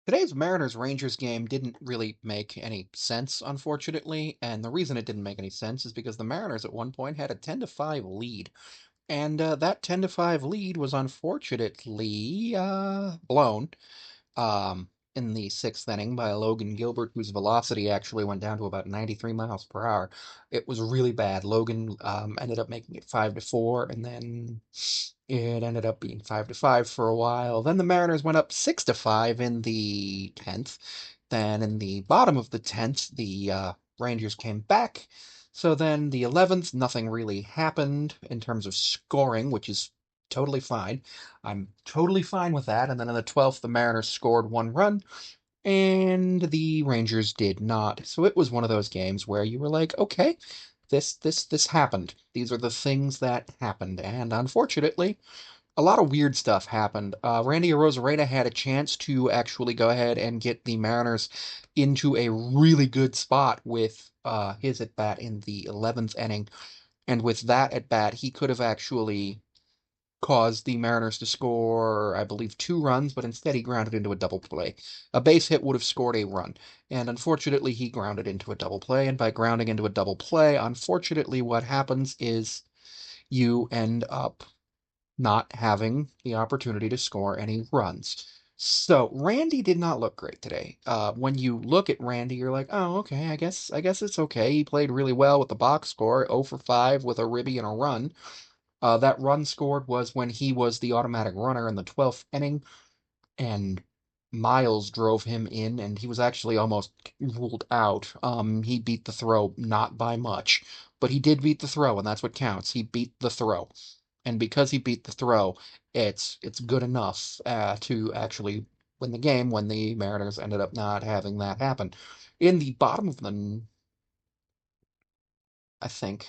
Today's Mariners-Rangers game didn't really make any sense, unfortunately, and the reason it didn't make any sense is because the Mariners at one point had a 10-5 lead, and that 10-5 lead was unfortunately blown in the sixth inning by Logan Gilbert, whose velocity actually went down to about 93 miles per hour. It was really bad. Logan ended up making it 5-4, and then it ended up being 5-5 for a while. Then the Mariners went up 6-5 in the 10th. Then in the bottom of the 10th, the Rangers came back. So then the 11th, nothing really happened in terms of scoring, which is totally fine. I'm totally fine with that. And then in the 12th, the Mariners scored one run, and the Rangers did not. So it was one of those games where you were like, okay, this happened. These are the things that happened. And unfortunately, a lot of weird stuff happened. Randy Arozarena had a chance to actually go ahead and get the Mariners into a really good spot with his at bat in the 11th inning. And with that at bat, he could have actually caused the Mariners to score, I believe, two runs, but instead he grounded into a double play. A base hit would have scored a run, and unfortunately he grounded into a double play, and by grounding into a double play, unfortunately what happens is you end up not having the opportunity to score any runs. So Randy did not look great today. When you look at Randy, you're like, oh, okay, I guess it's okay. He played really well with the box score, 0 for 5 with a ribby and a run. That run scored was when he was the automatic runner in the 12th inning, and Miles drove him in, and he was actually almost ruled out. He beat the throw, not by much, but he did beat the throw, and that's what counts. He beat the throw, and because he beat the throw, it's good enough to actually win the game when the Mariners ended up not having that happen. In the bottom of the, I think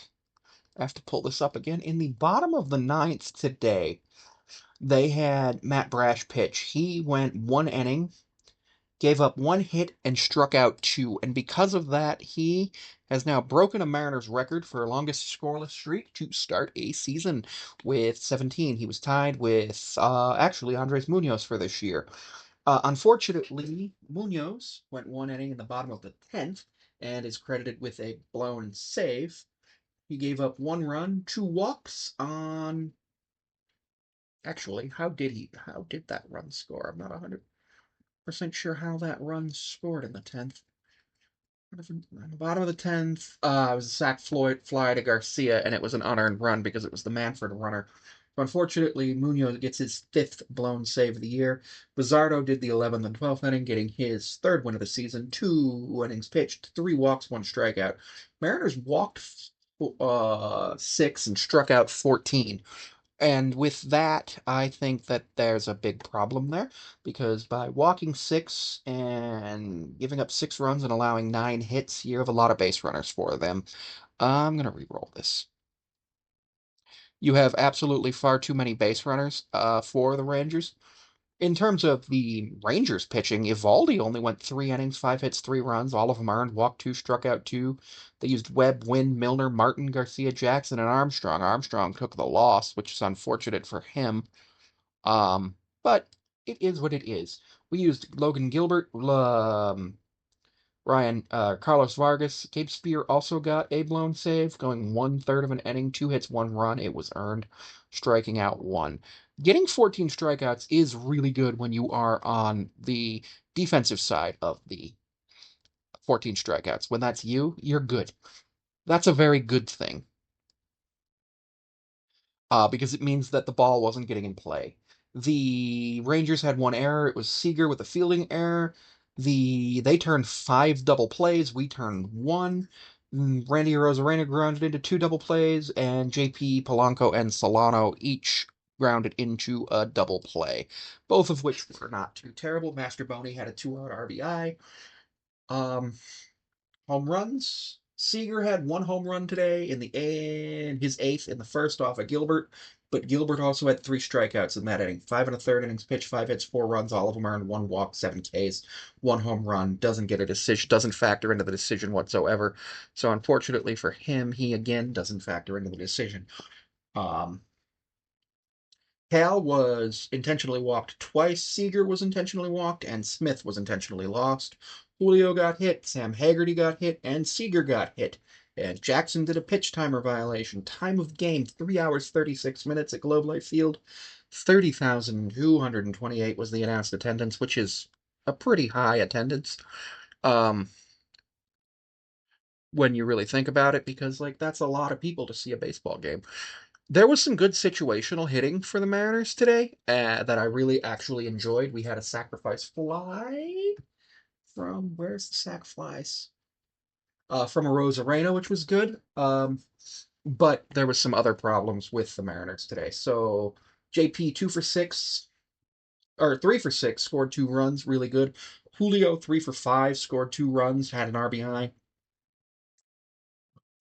I have to pull this up again. In the bottom of the ninth today, they had Matt Brash pitch. He went one inning, gave up one hit, and struck out two. And because of that, he has now broken a Mariners record for longest scoreless streak to start a season with 17. He was tied with actually Andres Munoz for this year. Unfortunately, Munoz went one inning in the bottom of the 10th and is credited with a blown save. He gave up one run, two walks on. Actually, how did that run score? I'm not 100% sure how that run scored in the 10th. On the bottom of the 10th, it was a sac fly to Garcia, and it was an unearned run because it was the Manfred runner. Unfortunately, Munoz gets his fifth blown save of the year. Bizzardo did the 11th and 12th inning, getting his third win of the season. Two innings pitched, three walks, one strikeout. Mariners walked six and struck out 14. And with that, I think that there's a big problem there because by walking six and giving up six runs and allowing nine hits, you have a lot of base runners for them. I'm going to re-roll this. You have absolutely far too many base runners for the Rangers. In terms of the Rangers pitching, Evaldi only went three innings, five hits, three runs. All of them earned, walked two, struck out two. They used Webb, Wynn, Milner, Martin, Garcia, Jackson, and Armstrong. Armstrong took the loss, which is unfortunate for him. But it is what it is. We used Logan Gilbert, Ryan, Carlos Vargas. Gabe Spear also got a blown save, going one third of an inning, two hits, one run. It was earned, striking out one. Getting 14 strikeouts is really good when you are on the defensive side of the 14 strikeouts. When that's you, you're good. That's a very good thing. Because it means that the ball wasn't getting in play. The Rangers had one error. It was Seager with a fielding error. They turned five double plays. We turned one. Randy Rosarena grounded into two double plays, and JP Polanco and Solano each grounded into a double play, both of which were not too terrible. Masturboni had a two-out RBI. Um, Home runs. Seager had one home run today in his eighth in the first off of Gilbert, but Gilbert also had three strikeouts in that inning. Five and a third innings pitched, five hits, four runs, all of them earned, one walk, seven Ks, one home run. Doesn't get a decision, doesn't factor into the decision whatsoever. So unfortunately for him, he again doesn't factor into the decision. Um, Cal was intentionally walked twice, Seager was intentionally walked, and Smith was intentionally lost. Julio got hit, Sam Haggerty got hit, and Seager got hit. And Jackson did a pitch timer violation. Time of game 3 hours 36 minutes at Globe Life Field. 30,228 was the announced attendance, which is a pretty high attendance. Um, when you really think about it, because like that's a lot of people to see a baseball game. There was some good situational hitting for the Mariners today that I really actually enjoyed. We had a sacrifice fly from where's the sac flies? From a Rosarena, which was good. But there was some other problems with the Mariners today. So JP 2 for 6 or 3 for 6 scored 2 runs, really good. Julio 3 for 5 scored 2 runs, had an RBI.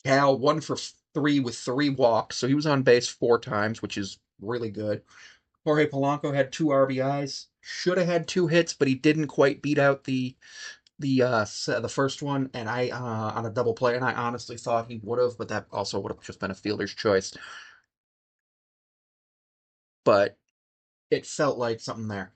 Cal 1 for 3 with 3 walks, so he was on base 4 times, which is really good. Jorge Polanco had 2 RBIs. Should have had 2 hits, but he didn't quite beat out the first one, and I on a double play, and I honestly thought he would have, but that also would have just been a fielder's choice. But it felt like something there.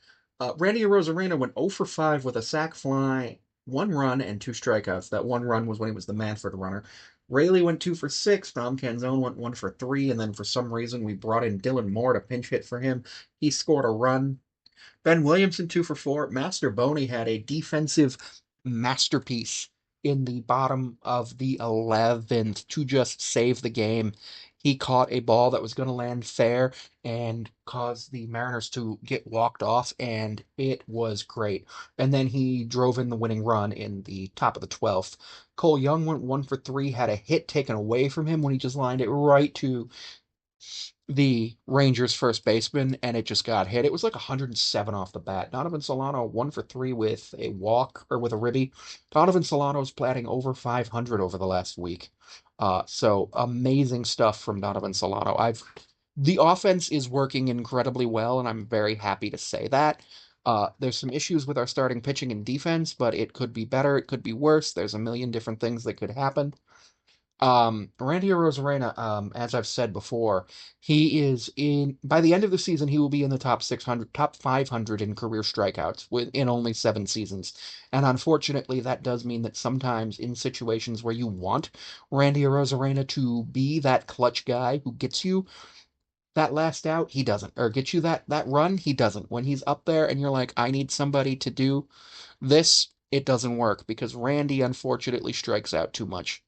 Randy Rosarena went 0 for 5 with a sac fly, 1 run, and 2 strikeouts. That 1 run was when he was the Manfred runner. Rayleigh went 2 for 6. Dom Canzone went 1 for 3, and then for some reason we brought in Dylan Moore to pinch hit for him. He scored a run. Ben Williamson 2 for 4. Masturboni had a defensive masterpiece in the bottom of the 11th to just save the game. He caught a ball that was going to land fair and cause the Mariners to get walked off, and it was great. And then he drove in the winning run in the top of the 12th. Cole Young went 1 for 3, had a hit taken away from him when he just lined it right to the Rangers first baseman, and it just got hit. It was like 107 off the bat. Donovan Solano 1 for 3 with a walk or with a ribby. Donovan Solano's platting over 500 over the last week. So amazing stuff from Donovan Solano. I've The offense is working incredibly well, and I'm very happy to say that. There's some issues with our starting pitching and defense, but it could be better. It could be worse. There's a million different things that could happen. Randy Rosarena, as I've said before, he is in by the end of the season, he will be in the top 600, top 500 in career strikeouts in only 7 seasons. And unfortunately, that does mean that sometimes in situations where you want Randy Rosarena to be that clutch guy who gets you that last out, he doesn't. Or gets you that run, he doesn't. When he's up there and you're like, I need somebody to do this, it doesn't work because Randy unfortunately strikes out too much.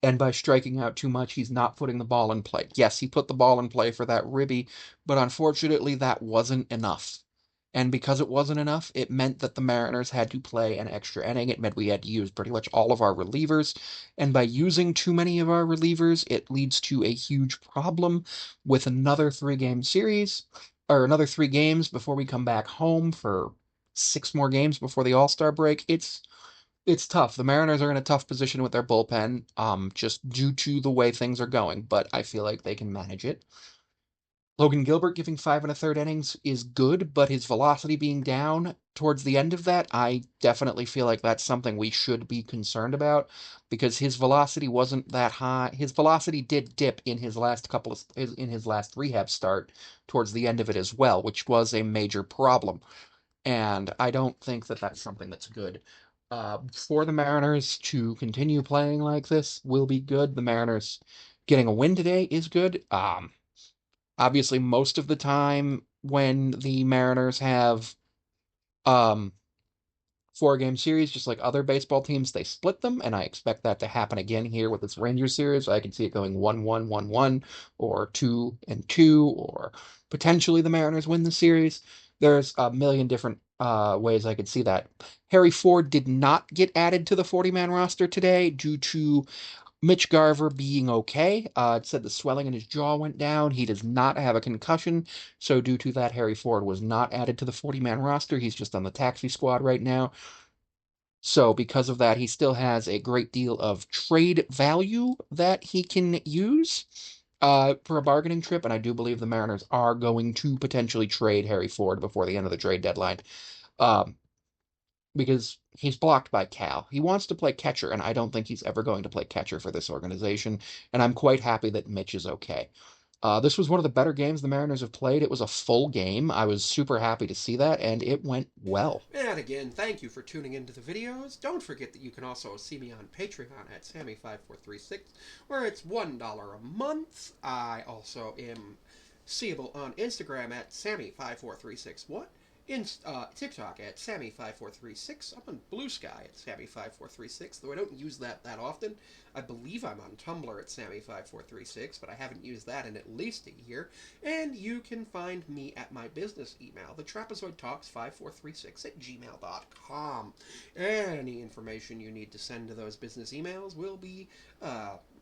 And by striking out too much, he's not putting the ball in play. Yes, he put the ball in play for that ribby, but unfortunately, that wasn't enough. And because it wasn't enough, it meant that the Mariners had to play an extra inning. It meant we had to use pretty much all of our relievers. And by using too many of our relievers, it leads to a huge problem with another 3 game series, or another 3 games before we come back home for 6 more games before the All-Star break. It's tough. The Mariners are in a tough position with their bullpen, just due to the way things are going, but I feel like they can manage it. Logan Gilbert giving 5 1/3 innings is good, but his velocity being down towards the end of that, I definitely feel like that's something we should be concerned about because his velocity wasn't that high. His velocity did dip in his last in his last rehab start towards the end of it as well, which was a major problem. And I don't think that that's something that's good. For the Mariners to continue playing like this will be good. The Mariners getting a win today is good. Obviously, most of the time when the Mariners have um, 4 game series, just like other baseball teams, they split them, and I expect that to happen again here with this Rangers series. I can see it going 1-1, 1-1, or 2-2, or potentially the Mariners win the series. There's a million different ways I could see that. Harry Ford did not get added to the 40-man roster today due to Mitch Garver being okay. It said the swelling in his jaw went down. He does not have a concussion, so due to that, Harry Ford was not added to the 40-man roster. He's just on the taxi squad right now. So because of that, he still has a great deal of trade value that he can use for a bargaining trip, and I do believe the Mariners are going to potentially trade Harry Ford before the end of the trade deadline. Um, because he's blocked by Cal. He wants to play catcher, and I don't think he's ever going to play catcher for this organization. And I'm quite happy that Mitch is okay. This was one of the better games the Mariners have played. It was a full game. I was super happy to see that, and it went well. And again, thank you for tuning into the videos. Don't forget that you can also see me on Patreon at Sammy5436, where it's $1 a month. I also am seeable on Instagram at Sammy5436. TikTok at Sammy5436. I'm on Blue Sky at Sammy5436, though I don't use that often. I believe I'm on Tumblr at Sammy5436, but I haven't used that in at least a year. And you can find me at my business email, the trapezoidtalks5436 at gmail.com. Any information you need to send to those business emails will be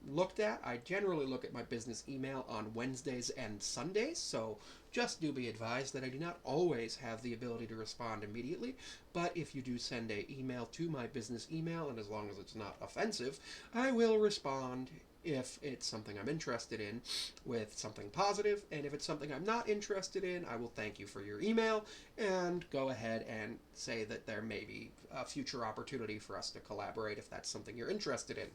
looked at. I generally look at my business email on Wednesdays and Sundays, so just do be advised that I do not always have the ability to respond immediately, but if you do send an email to my business email, and as long as it's not offensive, I will respond if it's something I'm interested in with something positive, and if it's something I'm not interested in, I will thank you for your email and go ahead and say that there may be a future opportunity for us to collaborate if that's something you're interested in.